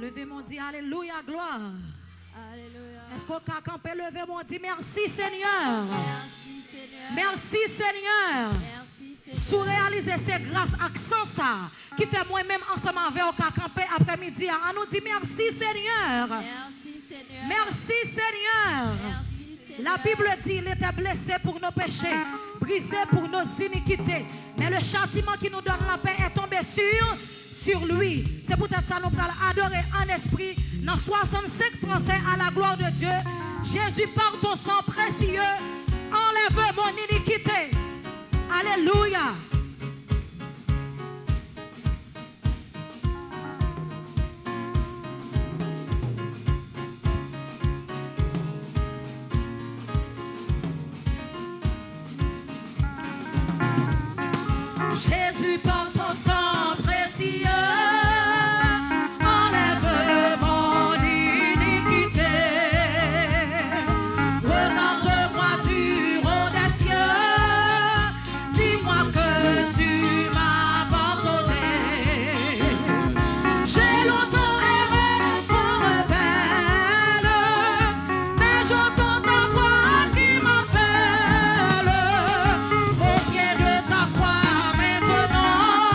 Levez-moi, dit Alléluia, gloire. Alléluia. Est-ce qu'on peut camper? Levez-moi, dit merci Seigneur. Merci Seigneur. Merci Seigneur. Merci Seigneur. Sous réaliser c'est grâce accent ça qui fait moi-même ensemble avec au camper après-midi. On nous dit merci Seigneur. Merci Seigneur. Merci Seigneur. Merci Seigneur. La Bible dit il était blessé pour nos péchés, brisé pour nos iniquités. Mais le châtiment qui nous donne la paix est tombé sur lui. C'est peut-être ça nous allons adorer en esprit dans 65 français à la gloire de Dieu. Jésus, par ton sang précieux, enlève mon iniquité. Alléluia. Jésus, par ton sang précieux, enlève mon iniquité. Regarde-moi du haut des cieux, dis-moi que tu m'as pardonné. J'ai longtemps erré pour rebelle, mais j'entends ta voix qui m'appelle. Au pied de ta croix maintenant,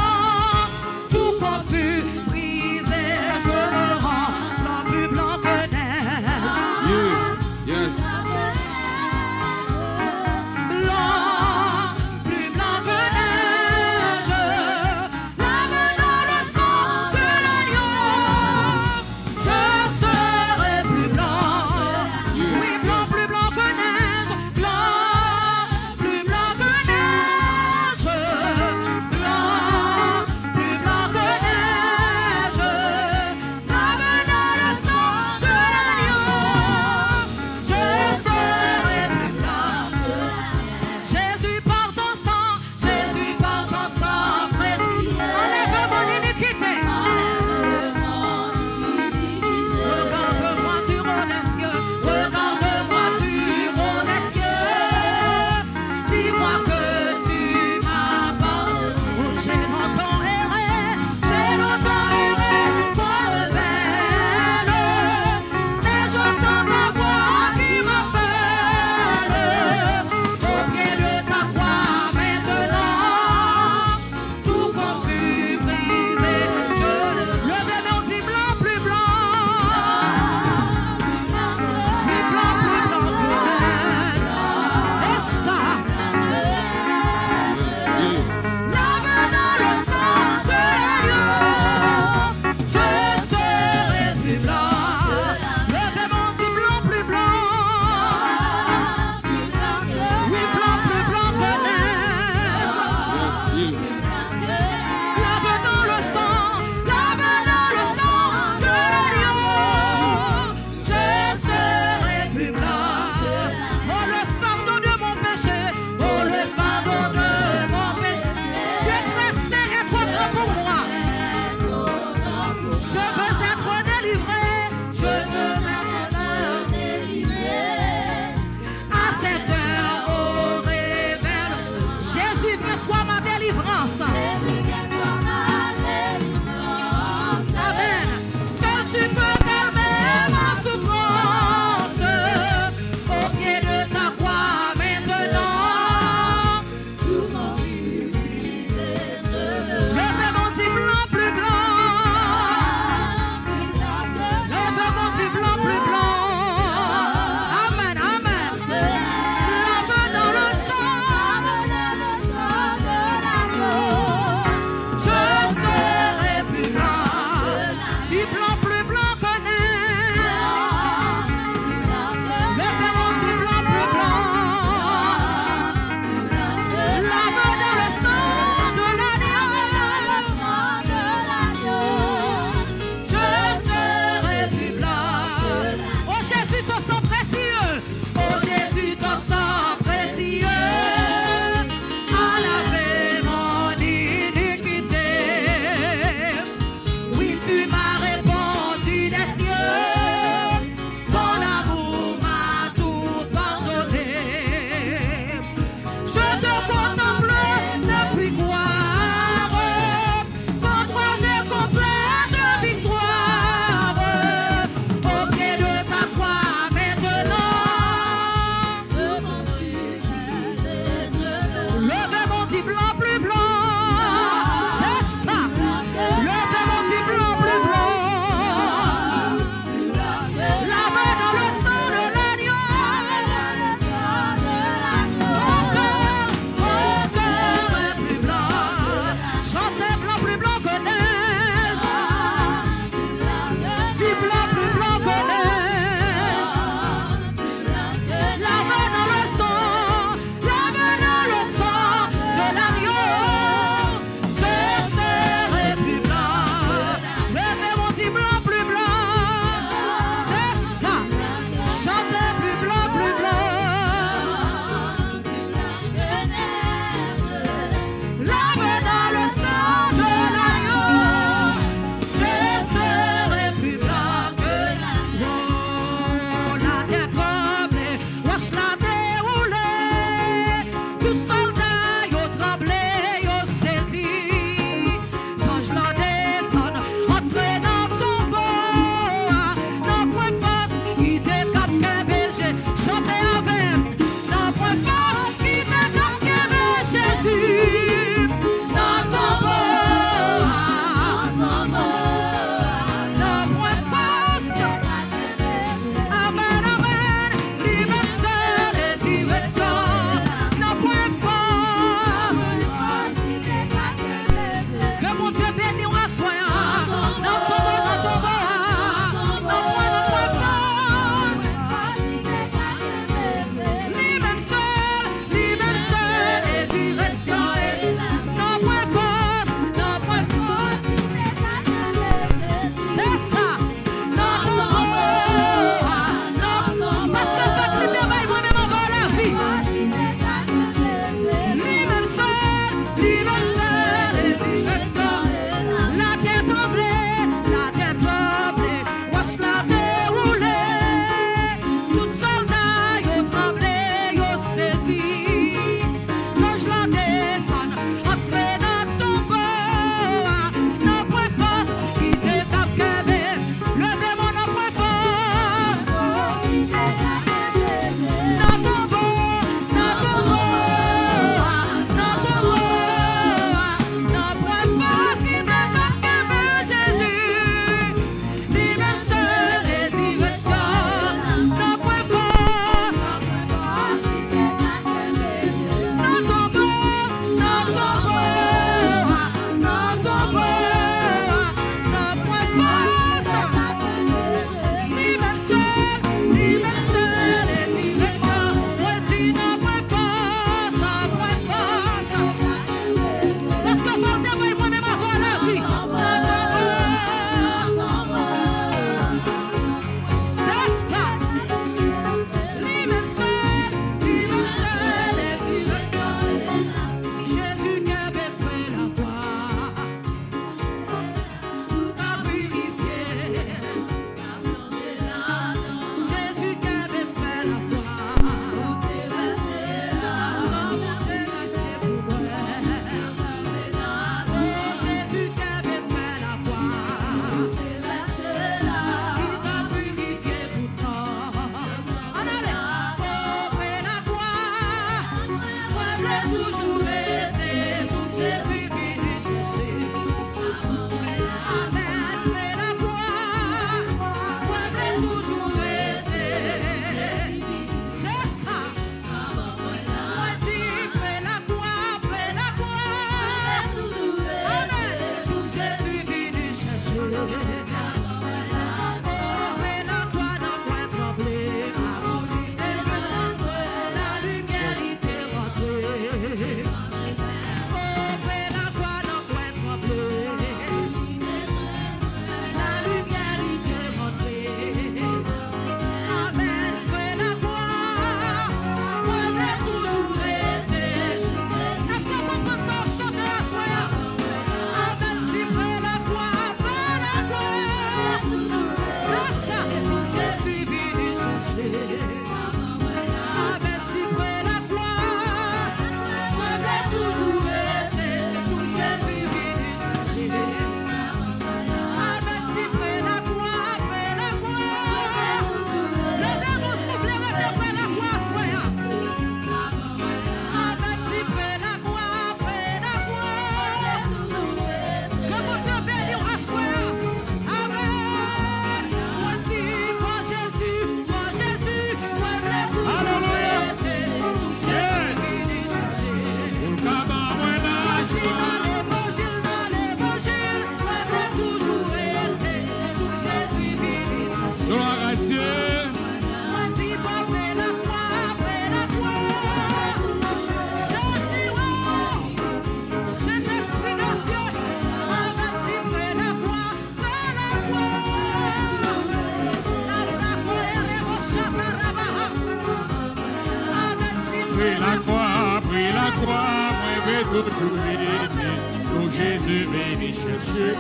Toujours aimer, son Jésus venu chercher.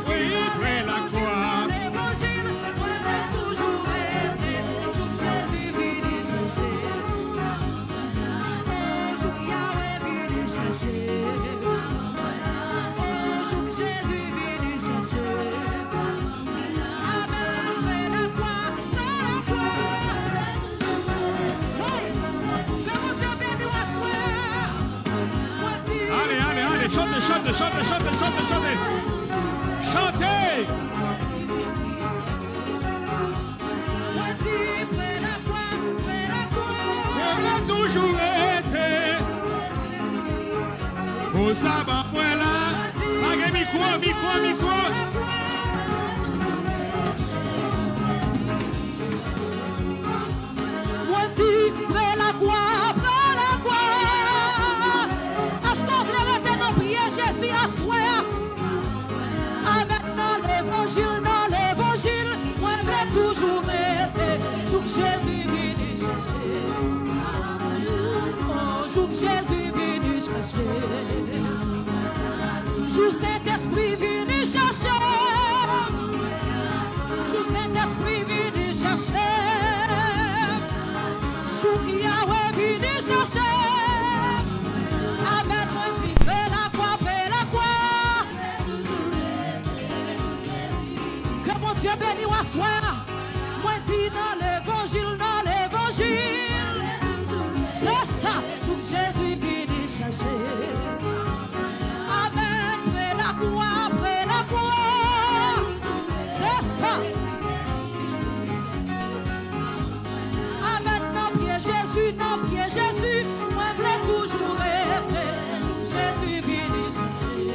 Oui, après la croix. L'évangile, on l'a toujours aimé. Jour Jésus venu chercher. Jour Yahweh venu chercher. Jour Jésus venu chercher. Amen, après la croix, dans la croix. Hey, que mon Dieu béni à soi. Allez, allez, allez, chantez, chantez, chantez, chantez, chantez, chantez. Chantez. On l'a toujours été. Au sabbat, voilà. Allez, micro, micro, micro. Moi dis, près la croix, près la croix. Est-ce qu'on veut rester dans prier Jésus à soi? Avec dans l'évangile, moi je vais toujours rester. Jour que Jésus venu chercher. Oh, jour que Jésus venu chercher. Jour Saint-Esprit venu chercher. Jour Saint-Esprit venu chercher. Jour Yahweh venu chercher. Amen, moi je fais la croix, fais la croix. Que mon Dieu bénisse à soi. Moi dis dans l'évangile, c'est ça, jour que Jésus venu chercher. Amen, près la croix, c'est ça. Amen, non pied Jésus, moi je l'ai toujours été. Jésus venu chercher.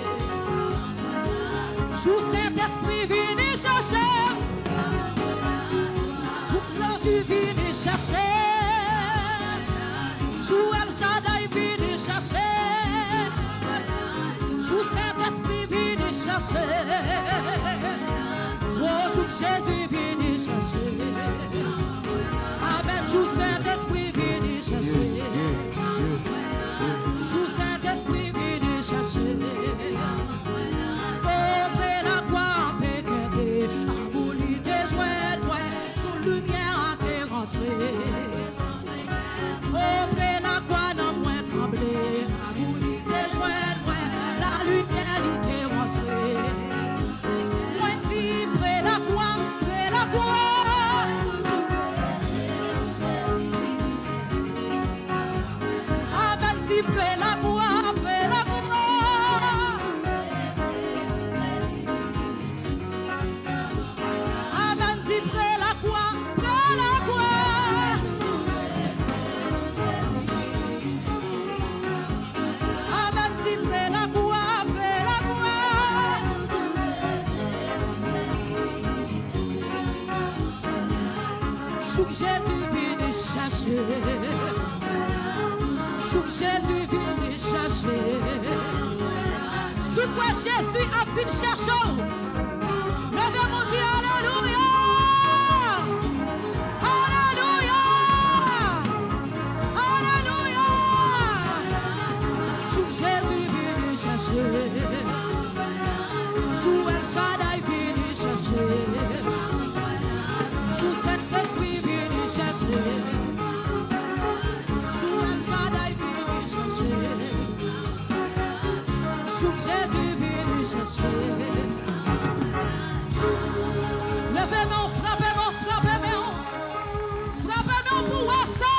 Jour Saint-Esprit venu chercher. Jour Jésus venu chercher. Jour El Shaddai venu chercher. Jour Saint-Esprit venu chercher. Oh, jour Jésus venu chercher. Amen, jour Saint-Esprit venu chercher. Jour Saint-Esprit venu chercher. Oh, près la croix, péqué, abouli tes jouets, sous lumière à tes rentrées. Oh, près la croix, non moins tremblé, abouli tes jouets, la lumière, il t'est rentrée. Moi, dis, près la croix, Sous Jésus vient chercher. Sous Jésus vient chercher. Sous quoi Jésus a fini chercher. Levez mon Dieu, alléluia. Alléluia. Alléluia. Sous Jésus vient chercher. Sous El Shaddai vient chercher. Sous Saint-Esprit vient chercher. Sous El Shaddai vient chercher. Sous Jésus vient chercher. Levez-nous, frappez-nous, frappez-nous. Frappez-nous pour ça.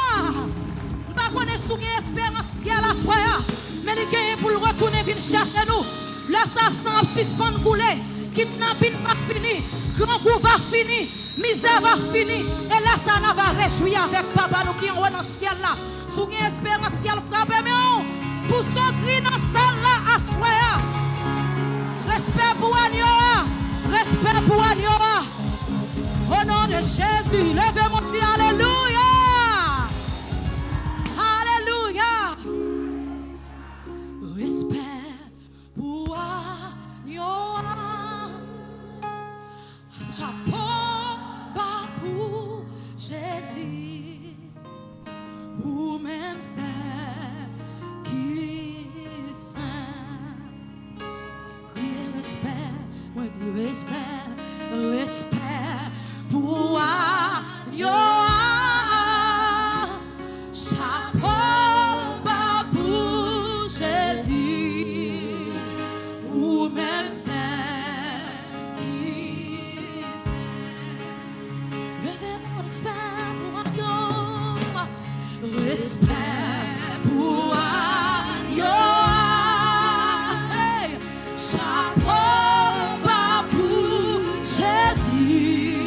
Je ne connais pas si espérance à la soya. Mais il y a pour le retourner, venir chercher nous. L'assassin suspend couler. Kidnapping va finir. Grand goût va finir. Misère va finir. Et là, ça va réjouir avec papa nous qui sont dans le ciel là. Si vous avez espérance, frappez-nous. Pour ce cri dans la salle là, à soya. Respect pour Agnoa. Respect pour Agnoa. Au nom de Jésus, levez mon Dieu, alléluia. Alléluia. Respect pour Agnoa. Chapeau bas pour Jésus. Ou même celle qui saint. Criez respect, moi dis respect, respect pour Agnoa. Chapeau bas pour Jésus. Ou même celle qui saint. Levez mon respect pour Agnoa. Respect pour Agnoa. Hey. Chapeau bas pour Jésus.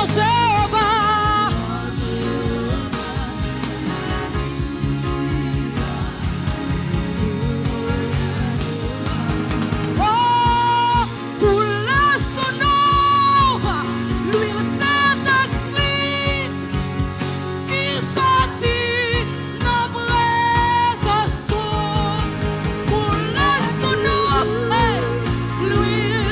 Jéhovah. Oh, coule son nom, l'huile Saint-Esprit, qui sortit dans présence. Coule son nom, l'huile.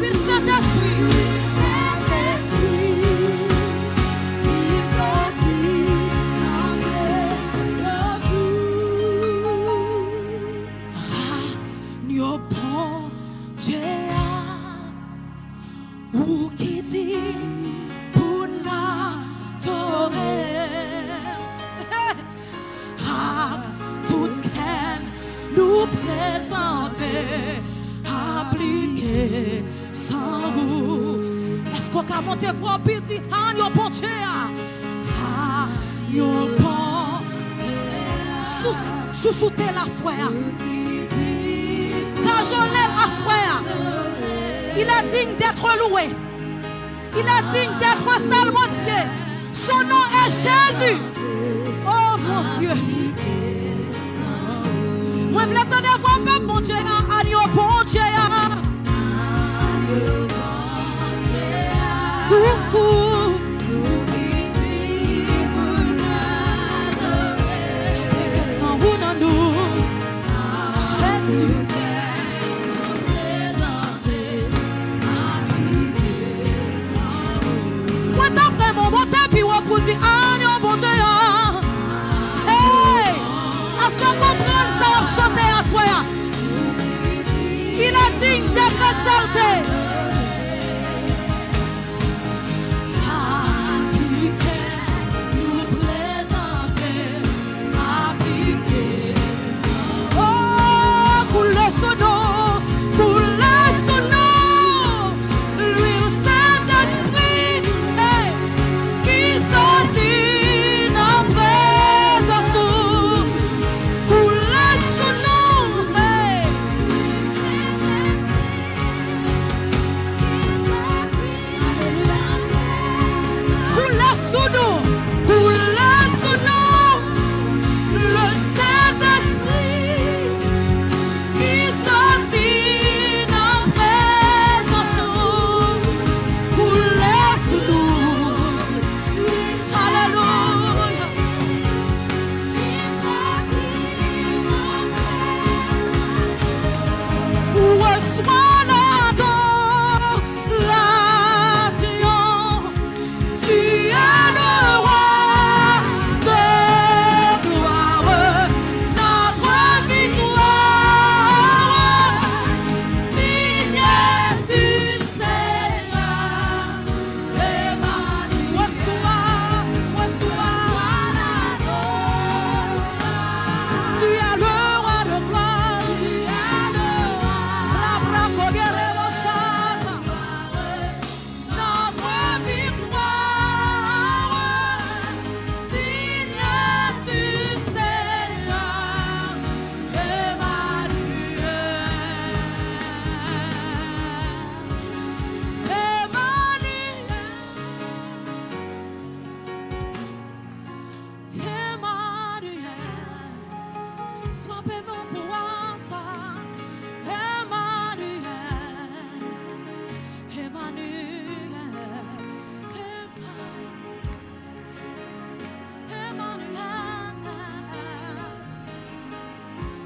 L'huile Saint-Esprit. Agneau bon Dieu, ou qui dit pour n'adorer, à toute haine nous présenter, appliquer sans vous. Est-ce qu'on a monté voix et dit agneau bon Dieu, agneau bon Dieu, chouchouter la soie. Car je l'ai à soir. Il est digne d'être loué. Il est digne d'être salmodié. Son nom est Jésus. Oh mon Dieu. Moi, je voulais donner voix, même mon Dieu, agneau bon Dieu. Coucou. Que sans vous dans nous, Jésus. Moi, d'après mon monté, puis on vous dit, agneau bon Dieu. Hey, est-ce qu'on comprend ça, chanter à soi? Il est digne d'être exalté.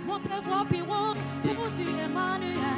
Montez-vous au bureau pour dire Emmanuel.